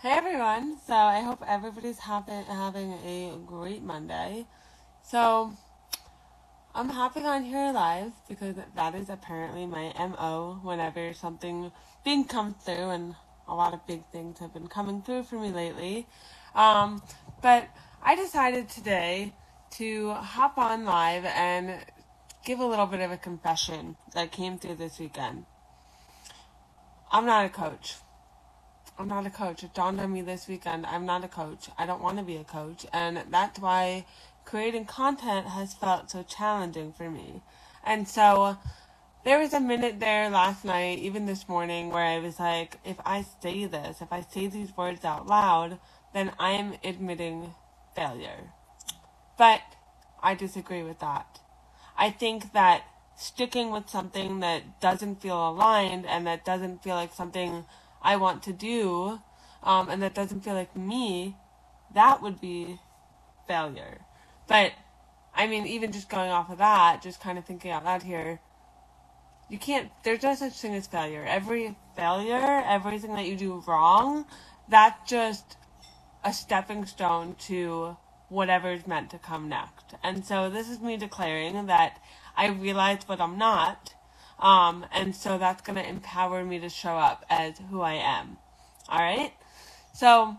Hey everyone, so I hope everybody's having a great Monday. So I'm hopping on here live because that is apparently my MO whenever something big comes through, and a lot of big things have been coming through for me lately. But I decided today to hop on live and give a little bit of a confession that came through this weekend. I'm not a coach. I'm not a coach. It dawned on me this weekend. I'm not a coach. I don't want to be a coach. And that's why creating content has felt so challenging for me. And so there was a minute there last night, even this morning, where I was like, if I say this, if I say these words out loud, then I am admitting failure. But I disagree with that. I think that sticking with something that doesn't feel aligned and that doesn't feel like something I want to do, and that doesn't feel like me, that would be failure. But, I mean, even just going off of that, just kind of thinking out loud here, there's no such thing as failure. Every failure, everything that you do wrong, that's just a stepping stone to whatever's meant to come next. And so this is me declaring that I realized what I'm not, and so that's going to empower me to show up as who I am. Alright? So,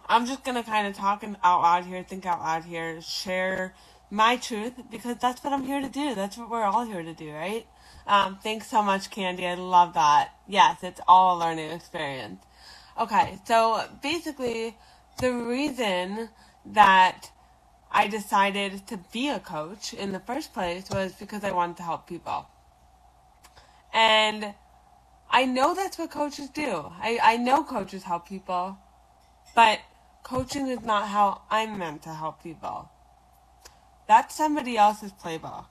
I'm just going to kind of talk out loud here, think out loud here, share my truth, because that's what I'm here to do. That's what we're all here to do, right? Thanks so much, Candy. I love that. Yes, it's all a learning experience. Okay, so basically, the reason that I decided to be a coach in the first place was because I wanted to help people. And I know that's what coaches do. I know coaches help people, but coaching is not how I'm meant to help people. That's somebody else's playbook,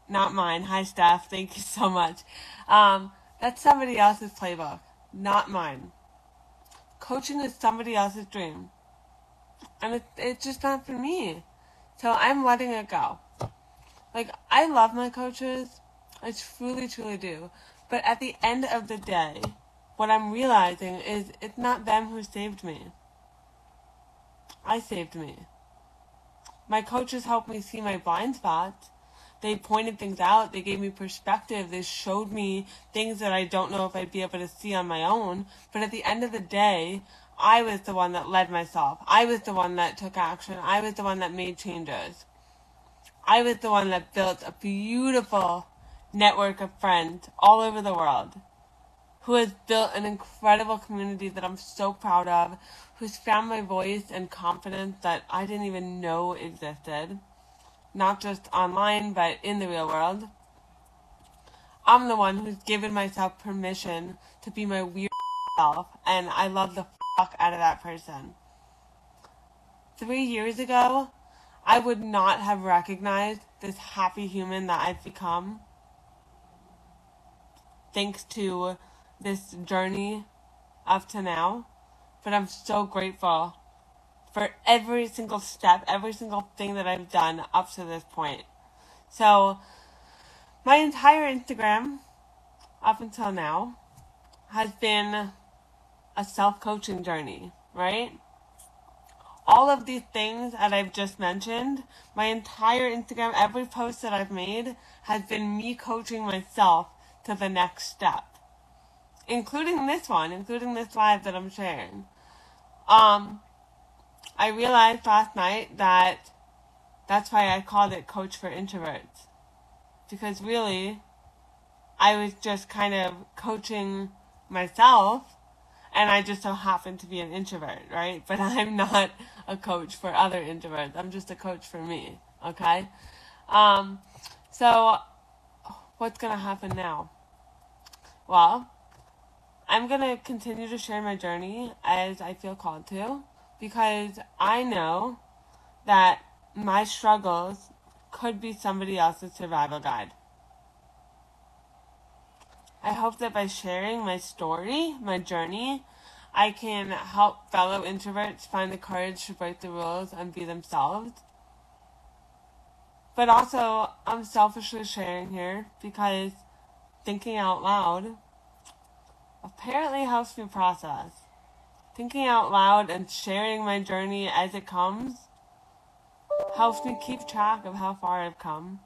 not mine. Hi, Steph. Thank you so much. That's somebody else's playbook, not mine. Coaching is somebody else's dream, and it's just not for me. So I'm letting it go. Like, I love my coaches. I truly, truly do. But at the end of the day, what I'm realizing is it's not them who saved me. I saved me. My coaches helped me see my blind spots. They pointed things out. They gave me perspective. They showed me things that I don't know if I'd be able to see on my own. But at the end of the day, I was the one that led myself. I was the one that took action. I was the one that made changes. I was the one that built a beautiful network of friends all over the world, who has built an incredible community that I'm so proud of, who's found my voice and confidence that I didn't even know existed, not just online, but in the real world. I'm the one who's given myself permission to be my weird self, and I love the fuck out of that person. 3 years ago, I would not have recognized this happy human that I've become, thanks to this journey up to now. But I'm so grateful for every single step, every single thing that I've done up to this point. So, my entire Instagram, up until now, has been a self-coaching journey, right? All of these things that I've just mentioned, my entire Instagram, every post that I've made, has been me coaching myself to the next step. Including this one, including this live that I'm sharing. I realized last night that that's why I called it Coach for Introverts. Because really, I was just kind of coaching myself, and I just so happen to be an introvert, right? But I'm not a coach for other introverts. I'm just a coach for me, okay? So, what's going to happen now? Well, I'm going to continue to share my journey as I feel called to, because I know that my struggles could be somebody else's survival guide. I hope that by sharing my story, my journey, I can help fellow introverts find the courage to break the rules and be themselves. But also, I'm selfishly sharing here because thinking out loud apparently helps me process. thinking out loud and sharing my journey as it comes helps me keep track of how far I've come.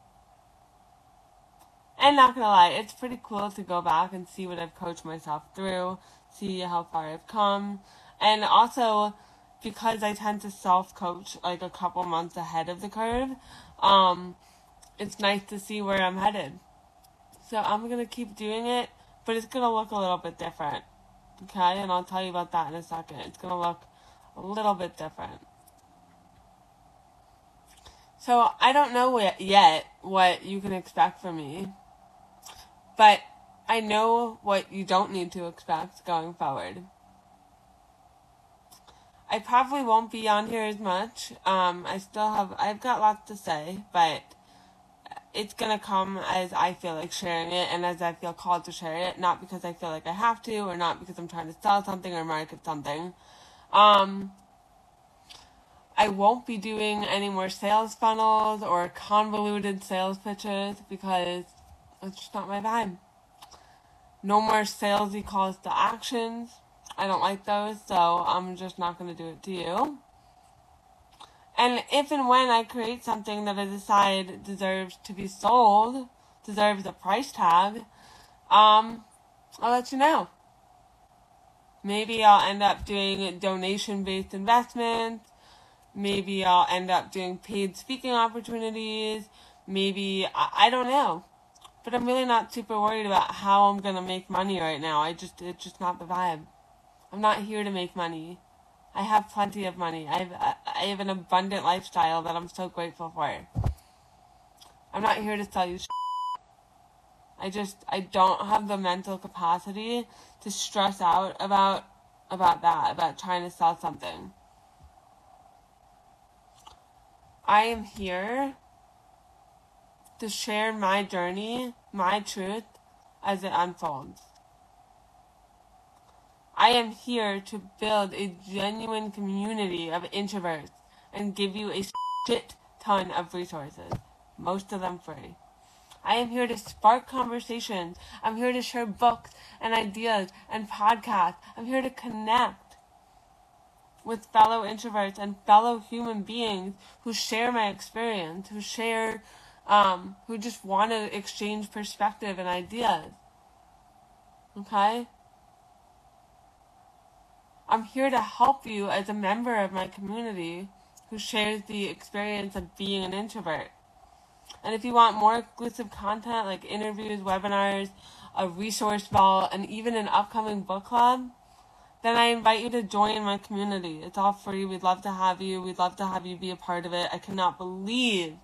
And not gonna lie, it's pretty cool to go back and see what I've coached myself through, see how far I've come, and also because I tend to self-coach like a couple months ahead of the curve, it's nice to see where I'm headed. So I'm gonna keep doing it, but it's gonna look a little bit different, okay? And I'll tell you about that in a second. It's gonna look a little bit different. So I don't know yet what you can expect from me, but I know what you don't need to expect going forward. I probably won't be on here as much. I've got lots to say, but it's gonna come as I feel like sharing it and as I feel called to share it, not because I feel like I have to or not because I'm trying to sell something or market something. I won't be doing any more sales funnels or convoluted sales pitches because it's just not my vibe. No more salesy calls to actions. I don't like those, so I'm just not going to do it to you. And if and when I create something that I decide deserves to be sold, deserves a price tag, I'll let you know. Maybe I'll end up doing donation-based investments. Maybe I'll end up doing paid speaking opportunities. Maybe, I don't know. But I'm really not super worried about how I'm going to make money right now. It's just not the vibe. I'm not here to make money. I have plenty of money. I have an abundant lifestyle that I'm so grateful for. I'm not here to sell you shit. I don't have the mental capacity to stress out about trying to sell something. I am here to share my journey, my truth, as it unfolds. I am here to build a genuine community of introverts and give you a shit ton of resources, most of them free. I am here to spark conversations. I'm here to share books and ideas and podcasts. I'm here to connect with fellow introverts and fellow human beings who share my experience, who just want to exchange perspective and ideas. Okay? I'm here to help you as a member of my community who shares the experience of being an introvert. And if you want more exclusive content like interviews, webinars, a resource vault, and even an upcoming book club, then I invite you to join my community. It's all free. We'd love to have you. We'd love to have you be a part of it. I cannot believe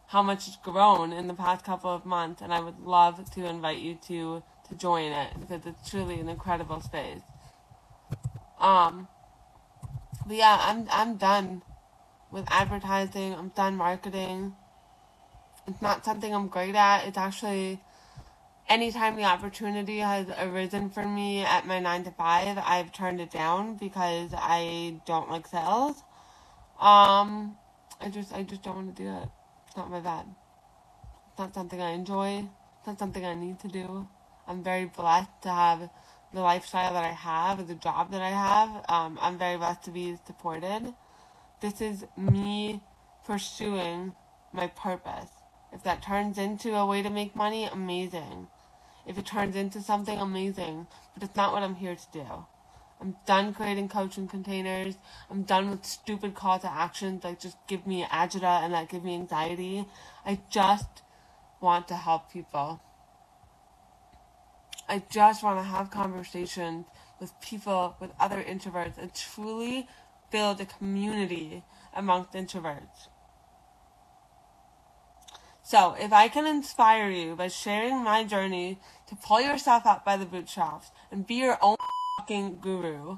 how much it's grown in the past couple of months, and I would love to invite you to join it because it's truly an incredible space. But yeah, I'm done with advertising. I'm done marketing. It's not something I'm great at. It's actually, anytime the opportunity has arisen for me at my 9 to 5, I've turned it down because I don't like sales. I just don't want to do it. It's not my vibe. It's not something I enjoy. It's not something I need to do. I'm very blessed to have the lifestyle that I have, the job that I have. I'm very blessed to be supported. This is me pursuing my purpose. If that turns into a way to make money, amazing. If it turns into something, amazing. But it's not what I'm here to do. I'm done creating coaching containers. I'm done with stupid call to actions like just give me agita and that give me anxiety. I just want to help people. I just want to have conversations with people, with other introverts, and truly build a community amongst introverts. So, if I can inspire you by sharing my journey to pull yourself up by the bootstraps and be your own fucking guru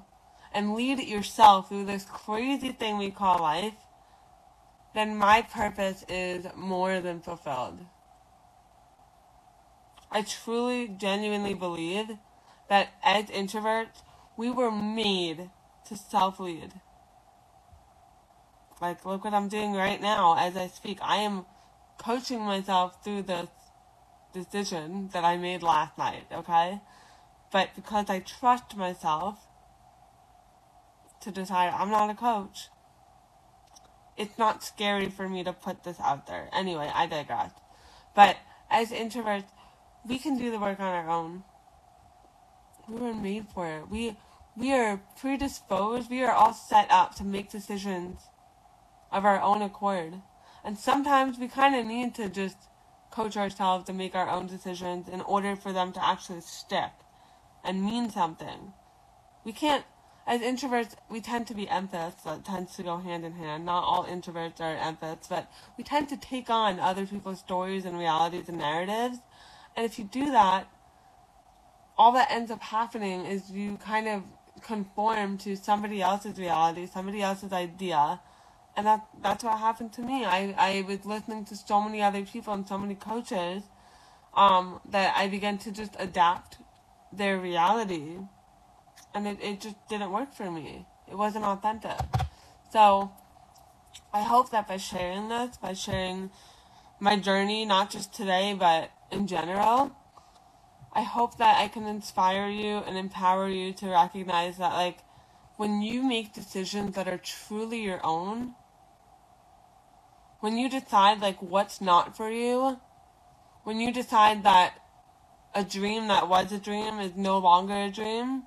and lead yourself through this crazy thing we call life, then my purpose is more than fulfilled. I truly, genuinely believe that as introverts, we were made to self-lead. Like, look what I'm doing right now as I speak. I am coaching myself through this decision that I made last night, okay? But because I trust myself, to decide I'm not a coach, it's not scary for me to put this out there. Anyway, I digress. But as introverts, we can do the work on our own. We were made for it. We are predisposed. We are all set up to make decisions of our own accord. And sometimes we kind of need to just coach ourselves to make our own decisions in order for them to actually stick and mean something. We can't, as introverts, we tend to be empaths. That tends to go hand in hand. Not all introverts are empaths, but we tend to take on other people's stories and realities and narratives. And if you do that, all that ends up happening is you kind of conform to somebody else's reality, somebody else's idea. And that's what happened to me. I was listening to so many other people and so many coaches that I began to just adapt their reality. And it just didn't work for me. It wasn't authentic. So I hope that by sharing this, by sharing my journey, not just today, but in general, I hope that I can inspire you and empower you to recognize that, like, when you make decisions that are truly your own, when you decide, like, what's not for you, when you decide that a dream that was a dream is no longer a dream,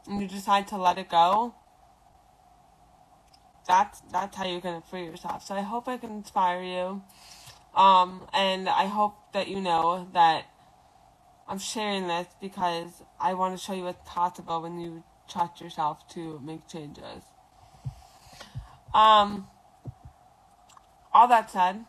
and you decide to let it go, that's how you're going to free yourself. So I hope I can inspire you, and I hope that you know that I'm sharing this because I want to show you what's possible when you trust yourself to make changes. All that said,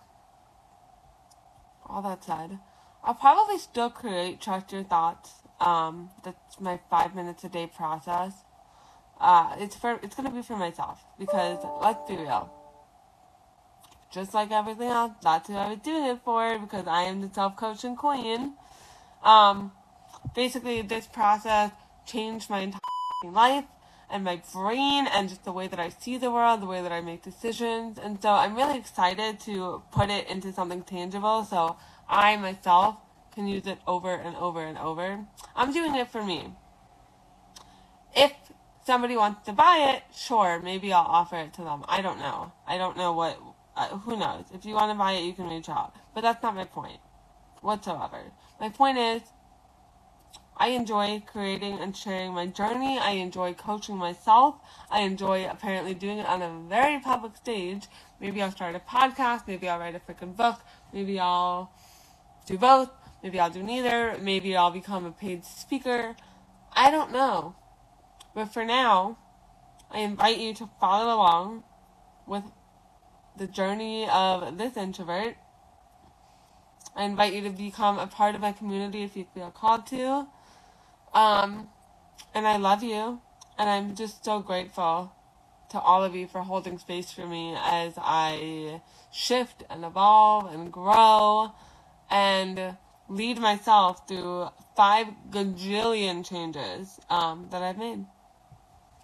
I'll probably still create Trust Your Thoughts. That's my 5 minutes a day process. It's going to be for myself because, let's be real, just like everything else, that's who I was doing it for, because I am the self-coaching queen. Basically, this process changed my entire life and my brain and just the way that I see the world, the way that I make decisions. And so I'm really excited to put it into something tangible so I myself can use it over and over and over. I'm doing it for me. If somebody wants to buy it, sure, maybe I'll offer it to them. I don't know. Who knows? If you want to buy it, you can reach out. But that's not my point whatsoever. My point is, I enjoy creating and sharing my journey. I enjoy coaching myself. I enjoy apparently doing it on a very public stage. Maybe I'll start a podcast. Maybe I'll write a freaking book. Maybe I'll do both. Maybe I'll do neither. Maybe I'll become a paid speaker. I don't know. But for now, I invite you to follow along with the journey of this introvert. I invite you to become a part of my community if you feel called to. And I love you. And I'm just so grateful to all of you for holding space for me as I shift and evolve and grow and lead myself through 5 gajillion changes that I've made.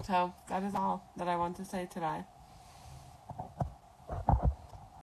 So that is all that I want to say today.